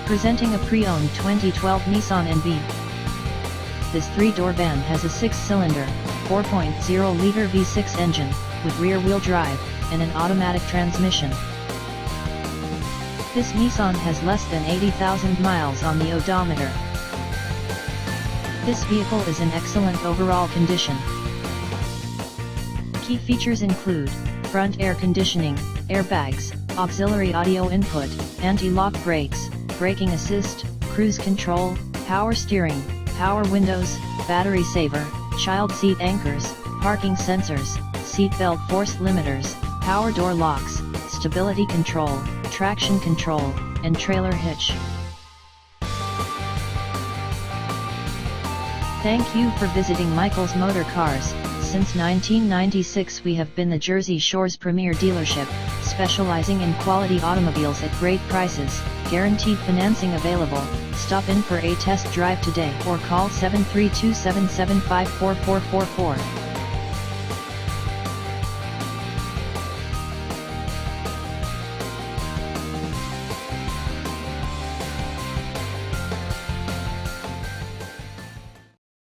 Presenting a pre-owned 2012 Nissan NV. This three-door van has a six-cylinder, 4.0-liter V6 engine, with rear-wheel drive, and an automatic transmission. This Nissan has less than 80,000 miles on the odometer. This vehicle is in excellent overall condition. Key features include front air conditioning, airbags, auxiliary audio input, anti-lock brakes, braking assist, cruise control, power steering, power windows, battery saver, child seat anchors, parking sensors, seat belt force limiters, power door locks, stability control, traction control, and trailer hitch. Thank you for visiting Michael's Motor Cars. Since 1996 we have been the Jersey Shore's premier dealership, specializing in quality automobiles at great prices, guaranteed financing available. Stop in for a test drive today or call 732-775-4444.